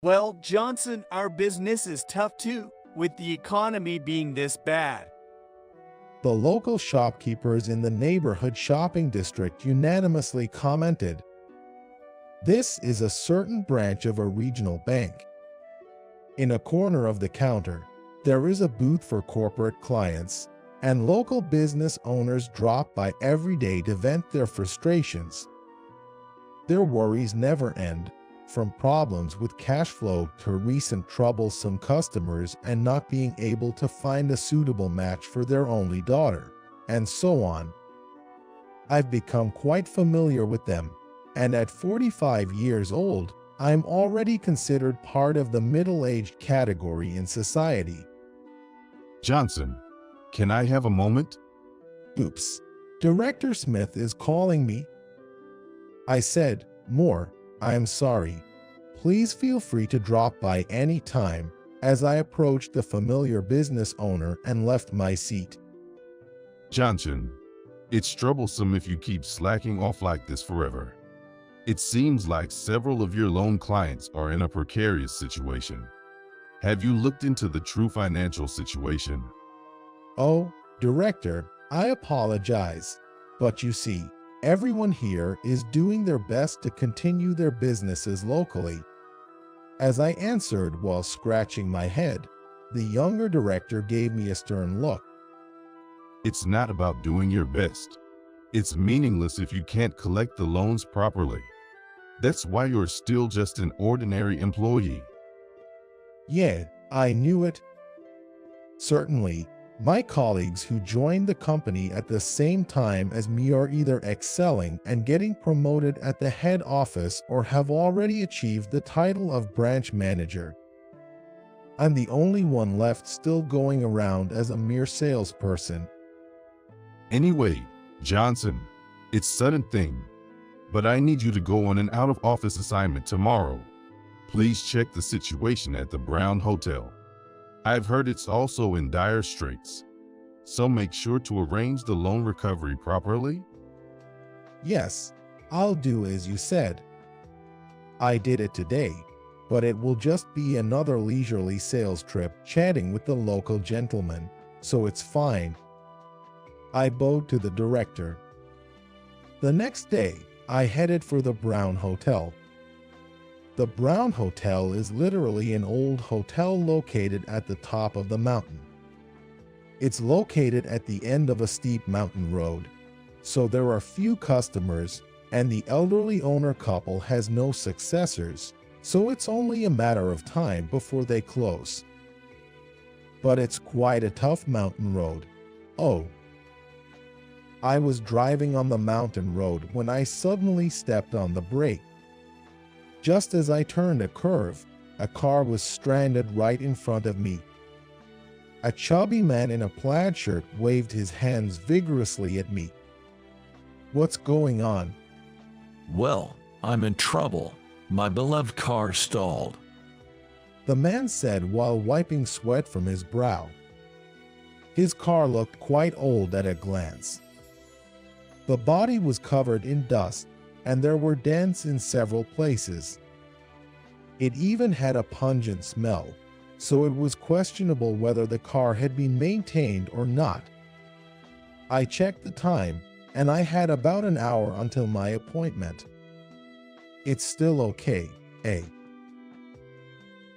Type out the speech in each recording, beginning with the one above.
Well, Johnson, our business is tough too, with the economy being this bad. The local shopkeepers in the neighborhood shopping district unanimously commented. This is a certain branch of a regional bank. In a corner of the counter, there is a booth for corporate clients, and local business owners drop by every day to vent their frustrations. Their worries never end, from problems with cash flow to recent troublesome customers and not being able to find a suitable match for their only daughter, and so on. I've become quite familiar with them, and at 45 years old, I'm already considered part of the middle-aged category in society. Johnson, can I have a moment? Oops, Director Smith is calling me. I said, "More, I'm sorry. Please feel free to drop by any time," as I approached the familiar business owner and left my seat. Johnson, it's troublesome if you keep slacking off like this forever. It seems like several of your loan clients are in a precarious situation. Have you looked into the true financial situation? Oh, Director, I apologize, but you see, everyone here is doing their best to continue their businesses locally. As I answered while scratching my head, the younger director gave me a stern look. It's not about doing your best. It's meaningless if you can't collect the loans properly. That's why you're still just an ordinary employee. Yeah, I knew it. Certainly, my colleagues who joined the company at the same time as me are either excelling and getting promoted at the head office or have already achieved the title of branch manager. I'm the only one left still going around as a mere salesperson. Anyway, Johnson, it's a sudden thing, but I need you to go on an out-of-office assignment tomorrow. Please check the situation at the Brown Hotel. I've heard it's also in dire straits, so make sure to arrange the loan recovery properly. Yes, I'll do as you said. I did it today, but it will just be another leisurely sales trip chatting with the local gentleman, so it's fine. I bowed to the director. The next day, I headed for the Brown Hotel. The Brown Hotel is literally an old hotel located at the top of the mountain. It's located at the end of a steep mountain road, so there are few customers, and the elderly owner couple has no successors, so it's only a matter of time before they close. But it's quite a tough mountain road. Oh. I was driving on the mountain road when I suddenly stepped on the brake. Just as I turned a curve, a car was stranded right in front of me. A chubby man in a plaid shirt waved his hands vigorously at me. "What's going on?" "Well, I'm in trouble. My beloved car stalled," the man said while wiping sweat from his brow. His car looked quite old at a glance. The body was covered in dust, and there were dents in several places. It even had a pungent smell, so it was questionable whether the car had been maintained or not. I checked the time, and I had about an hour until my appointment. "It's still okay, eh?"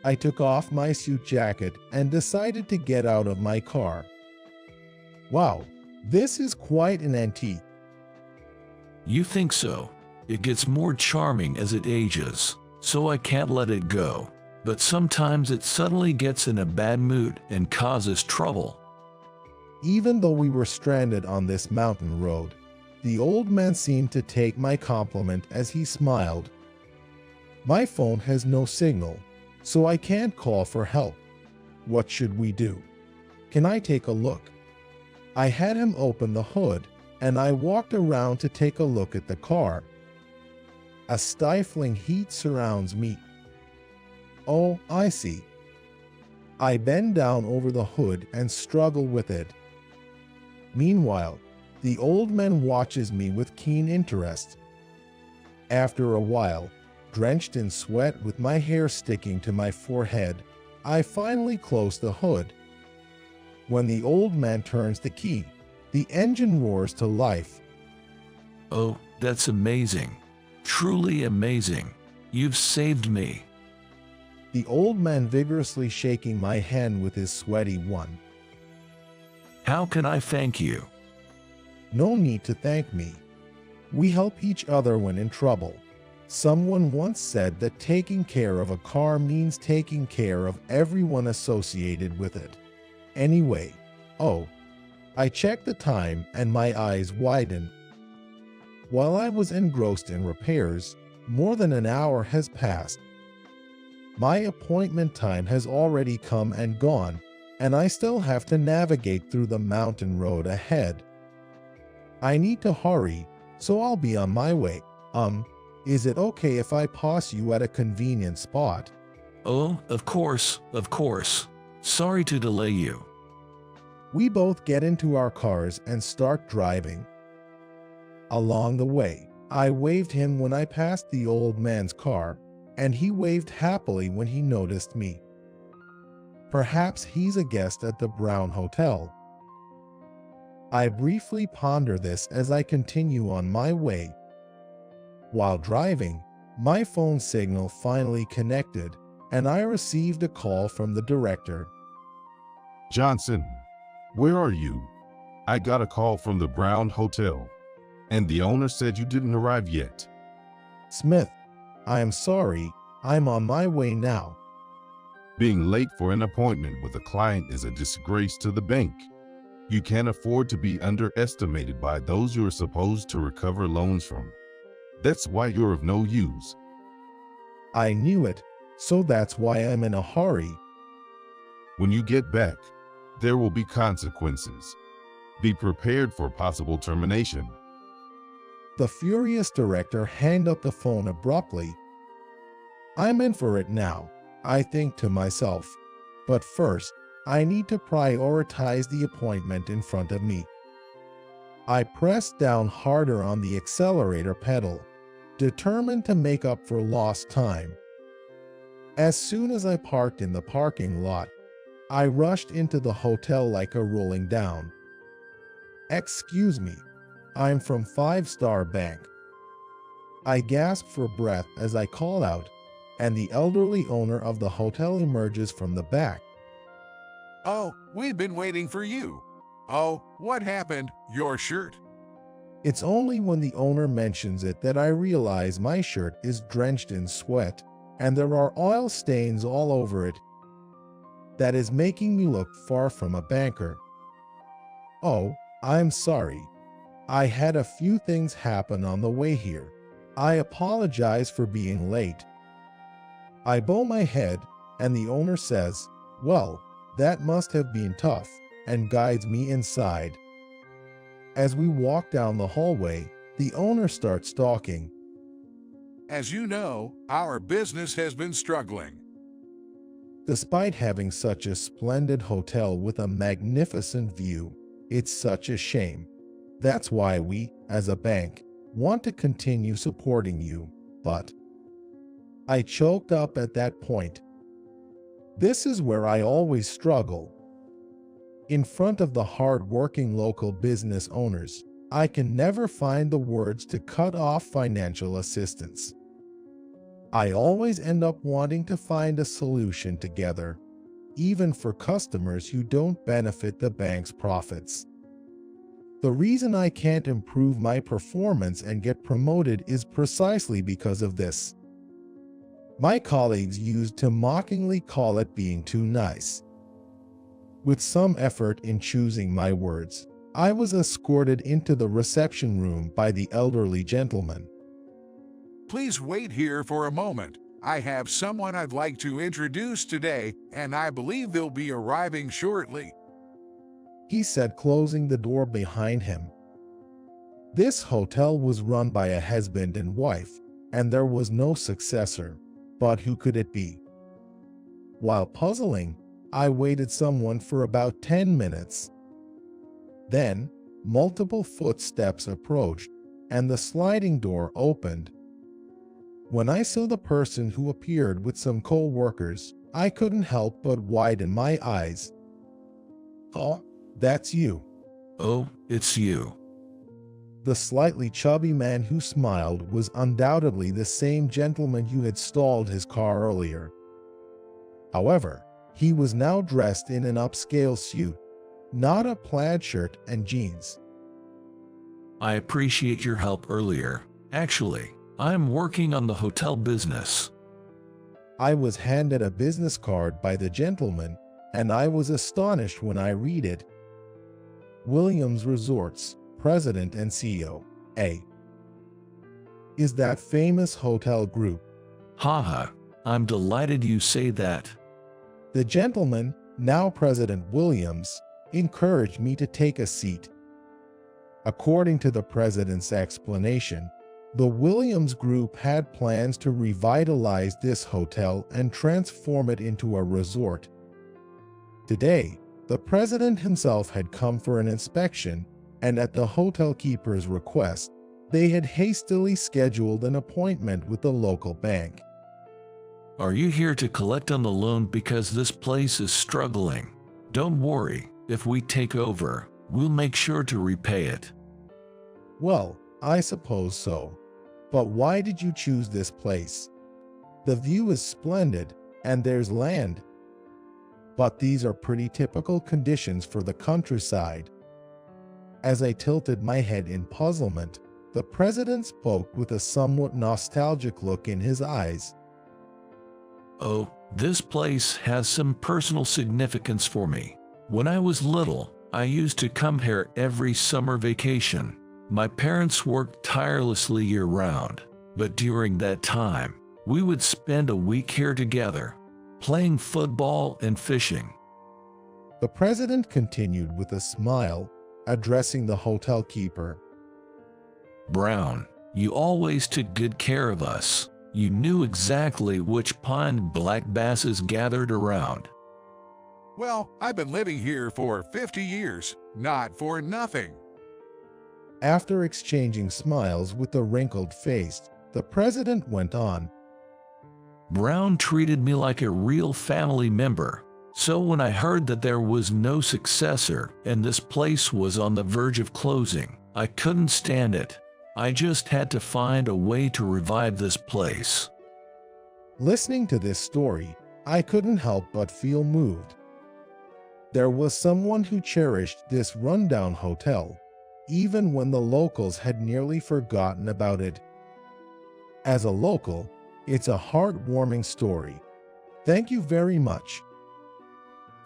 I took off my suit jacket and decided to get out of my car. Wow, this is quite an antique. "You think so? It gets more charming as it ages, so I can't let it go. But sometimes it suddenly gets in a bad mood and causes trouble." Even though we were stranded on this mountain road, the old man seemed to take my compliment as he smiled. "My phone has no signal, so I can't call for help. What should we do? Can I take a look?" I had him open the hood, and I walked around to take a look at the car. A stifling heat surrounds me. Oh, I see. I bend down over the hood and struggle with it. Meanwhile, the old man watches me with keen interest. After a while, Drenched in sweat with my hair sticking to my forehead, I finally close the hood. When the old man turns the key, the engine roars to life. Oh, that's amazing. Truly amazing. You've saved me. The old man vigorously shaking my hand with his sweaty one. How can I thank you? No need to thank me. We help each other when in trouble. Someone once said that taking care of a car means taking care of everyone associated with it. Anyway, I checked the time and my eyes widened. While I was engrossed in repairs, more than an hour has passed. My appointment time has already come and gone, and I still have to navigate through the mountain road ahead. I need to hurry, so I'll be on my way. Is it okay if I pause you at a convenient spot? Oh, of course, of course. Sorry to delay you. We both get into our cars and start driving. Along the way, I waved him when I passed the old man's car, and he waved happily when he noticed me. Perhaps he's a guest at the Brown Hotel. I briefly ponder this as I continue on my way. While driving, my phone signal finally connected, and I received a call from the director. Johnson, where are you? I got a call from the Brown Hotel, and the owner said you didn't arrive yet. Smith, I am sorry, I'm on my way now. Being late for an appointment with a client is a disgrace to the bank. You can't afford to be underestimated by those you are supposed to recover loans from. That's why you're of no use. I knew it, so that's why I'm in a hurry. When you get back, there will be consequences. Be prepared for possible termination. The furious director hanged up the phone abruptly. I'm in for it now, I think to myself. But first, I need to prioritize the appointment in front of me. I pressed down harder on the accelerator pedal, determined to make up for lost time. As soon as I parked in the parking lot, I rushed into the hotel like a rolling down. Excuse me, I'm from 5-Star Bank. I gasped for breath as I call out, and the elderly owner of the hotel emerges from the back. Oh, we've been waiting for you. Oh, what happened? Your shirt? It's only when the owner mentions it that I realize my shirt is drenched in sweat, and there are oil stains all over it. That is making me look far from a banker. Oh, I'm sorry. I had a few things happen on the way here. I apologize for being late. I bow my head, and the owner says, "Well, that must have been tough," and guides me inside. As we walk down the hallway, the owner starts talking. As you know, our business has been struggling. Despite having such a splendid hotel with a magnificent view, it's such a shame. That's why we, as a bank, want to continue supporting you, but... I choked up at that point. This is where I always struggle. In front of the hard-working local business owners, I can never find the words to cut off financial assistance. I always end up wanting to find a solution together, even for customers who don't benefit the bank's profits. The reason I can't improve my performance and get promoted is precisely because of this. My colleagues used to mockingly call it being too nice. With some effort in choosing my words, I was escorted into the reception room by the elderly gentleman. Please wait here for a moment. I have someone I'd like to introduce today, and I believe they'll be arriving shortly, he said, closing the door behind him. This hotel was run by a husband and wife, and there was no successor. But who could it be? While puzzling, I waited someone for about 10 minutes. Then, multiple footsteps approached, and the sliding door opened. When I saw the person who appeared with some co-workers, I couldn't help but widen my eyes. "Oh, that's you." Oh, it's you. The slightly chubby man who smiled was undoubtedly the same gentleman who had stalled his car earlier. However, he was now dressed in an upscale suit, not a plaid shirt and jeans. I appreciate your help earlier. Actually, I'm working on the hotel business. I was handed a business card by the gentleman, and I was astonished when I read it. Williams Resorts, President and CEO, A. Is that famous hotel group. Haha, I'm delighted you say that. The gentleman, now President Williams, encouraged me to take a seat. According to the president's explanation, the Williams Group had plans to revitalize this hotel and transform it into a resort. Today, the president himself had come for an inspection, and at the hotel keeper's request, they had hastily scheduled an appointment with the local bank. Are you here to collect on the loan because this place is struggling? Don't worry, if we take over, we'll make sure to repay it. Well, I suppose so. But why did you choose this place? The view is splendid, and there's land. But these are pretty typical conditions for the countryside. As I tilted my head in puzzlement, the president spoke with a somewhat nostalgic look in his eyes. Oh, this place has some personal significance for me. When I was little, I used to come here every summer vacation. My parents worked tirelessly year-round, but during that time, we would spend a week here together, playing football and fishing. The president continued with a smile, addressing the hotel keeper. Brown, you always took good care of us. You knew exactly which pond black basses gathered around. Well, I've been living here for 50 years, not for nothing. After exchanging smiles with the wrinkled face, the president went on. Brown treated me like a real family member, so when I heard that there was no successor and this place was on the verge of closing, I couldn't stand it. I just had to find a way to revive this place. Listening to this story, I couldn't help but feel moved. There was someone who cherished this rundown hotel, even when the locals had nearly forgotten about it. As a local, it's a heartwarming story. Thank you very much.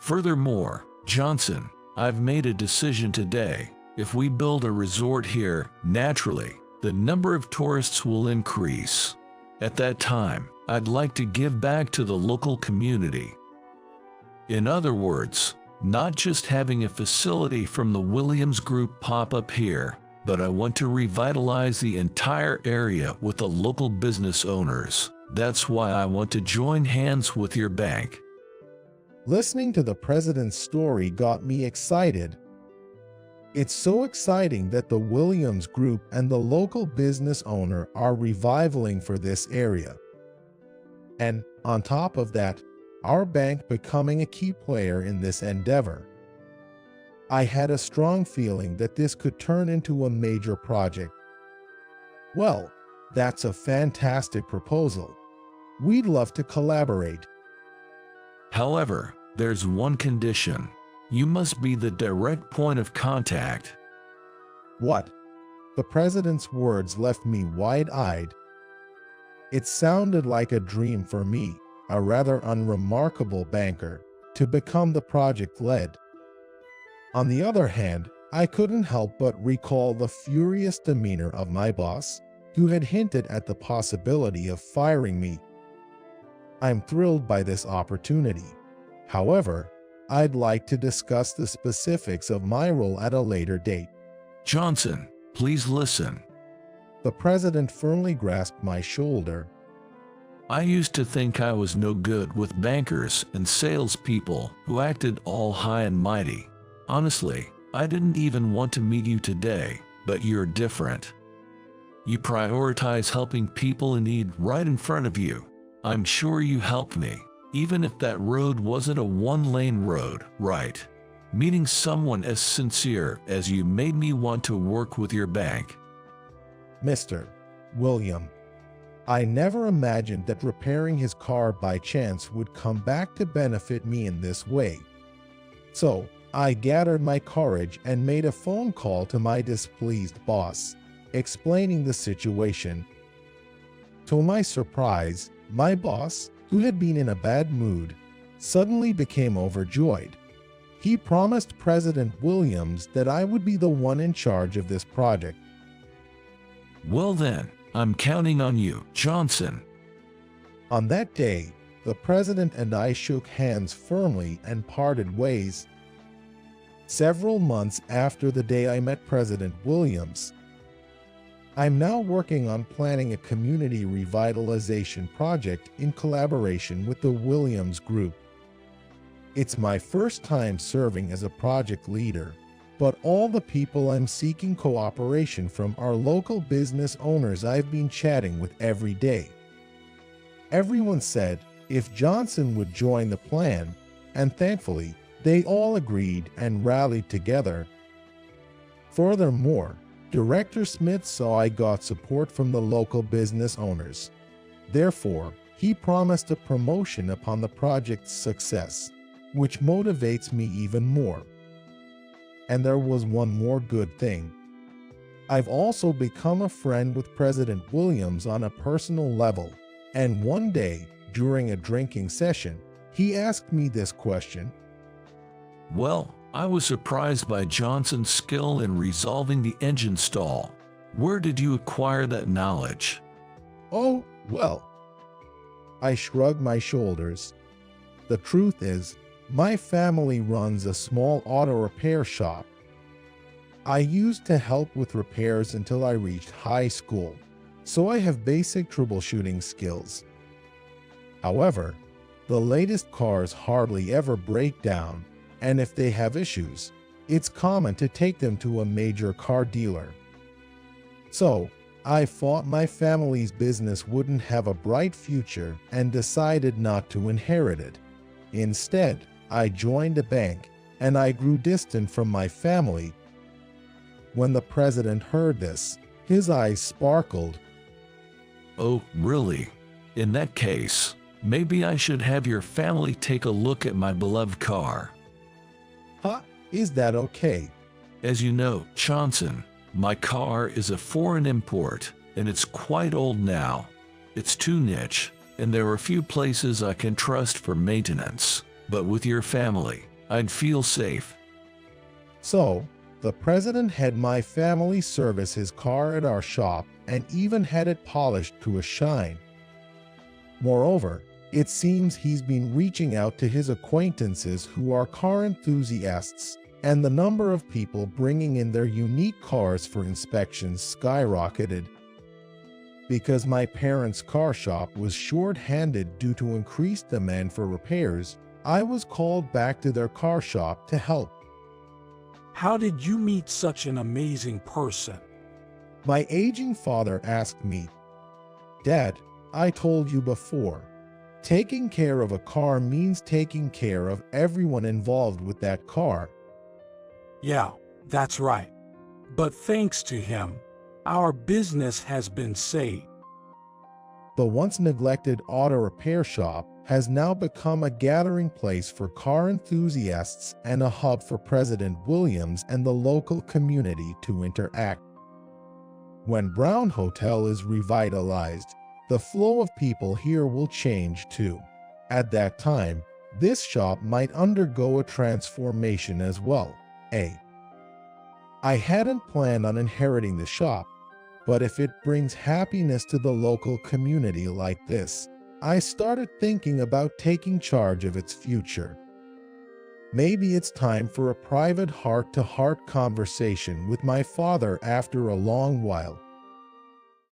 Furthermore, Johnson, I've made a decision today. If we build a resort here, naturally, the number of tourists will increase. At that time, I'd like to give back to the local community. In other words, not just having a facility from the Williams Group pop up here, but I want to revitalize the entire area with the local business owners. That's why I want to join hands with your bank. Listening to the president's story got me excited. It's so exciting that the Williams Group and the local business owner are revivaling for this area. And on top of that, our bank becoming a key player in this endeavor. I had a strong feeling that this could turn into a major project. Well, that's a fantastic proposal. We'd love to collaborate. However, there's one condition. You must be the direct point of contact. What? The president's words left me wide-eyed. It sounded like a dream for me, a rather unremarkable banker, to become the project lead. On the other hand, I couldn't help but recall the furious demeanor of my boss, who had hinted at the possibility of firing me. I'm thrilled by this opportunity. However, I'd like to discuss the specifics of my role at a later date. Johnson, please listen. The president firmly grasped my shoulder. I used to think I was no good with bankers and salespeople who acted all high and mighty. Honestly, I didn't even want to meet you today, but you're different. You prioritize helping people in need right in front of you. I'm sure you helped me, even if that road wasn't a one-lane road, right? Meeting someone as sincere as you made me want to work with your bank. Mr. William, I never imagined that repairing his car by chance would come back to benefit me in this way. So, I gathered my courage and made a phone call to my displeased boss, explaining the situation. To my surprise, my boss, who had been in a bad mood, suddenly became overjoyed. He promised President Williams that I would be the one in charge of this project. Well then, I'm counting on you, Johnson. On that day, the president and I shook hands firmly and parted ways. Several months after the day I met President Williams, I'm now working on planning a community revitalization project in collaboration with the Williams Group. It's my first time serving as a project leader, but all the people I'm seeking cooperation from are local business owners I've been chatting with every day. Everyone said if Johnson would join the plan, and thankfully, they all agreed and rallied together. Furthermore, Director Smith saw I got support from the local business owners. Therefore, he promised a promotion upon the project's success, which motivates me even more. And there was one more good thing. I've also become a friend with President Williams on a personal level, and one day, during a drinking session, he asked me this question. Well, I was surprised by Johnson's skill in resolving the engine stall. Where did you acquire that knowledge? Oh, well. I shrugged my shoulders. The truth is, my family runs a small auto repair shop. I used to help with repairs until I reached high school, so I have basic troubleshooting skills. However, the latest cars hardly ever break down, and if they have issues, it's common to take them to a major car dealer. So, I thought my family's business wouldn't have a bright future and decided not to inherit it. Instead, I joined a bank, and I grew distant from my family. When the president heard this, his eyes sparkled. Oh, really? In that case, maybe I should have your family take a look at my beloved car. Huh? Is that okay? As you know, Johnson, my car is a foreign import, and it's quite old now. It's too niche, and there are few places I can trust for maintenance. But with your family, I'd feel safe. So, the president had my family service his car at our shop and even had it polished to a shine. Moreover, it seems he's been reaching out to his acquaintances who are car enthusiasts, and the number of people bringing in their unique cars for inspections skyrocketed. Because my parents' car shop was short-handed due to increased demand for repairs, I was called back to their car shop to help. How did you meet such an amazing person? My aging father asked me, "Dad, I told you before, taking care of a car means taking care of everyone involved with that car." Yeah, that's right. But thanks to him, our business has been saved. The once neglected auto repair shop has now become a gathering place for car enthusiasts and a hub for President Williams and the local community to interact. When Brown Hotel is revitalized, the flow of people here will change too. At that time, this shop might undergo a transformation as well. I hadn't planned on inheriting the shop, but if it brings happiness to the local community like this, I started thinking about taking charge of its future. Maybe it's time for a private heart-to-heart conversation with my father after a long while.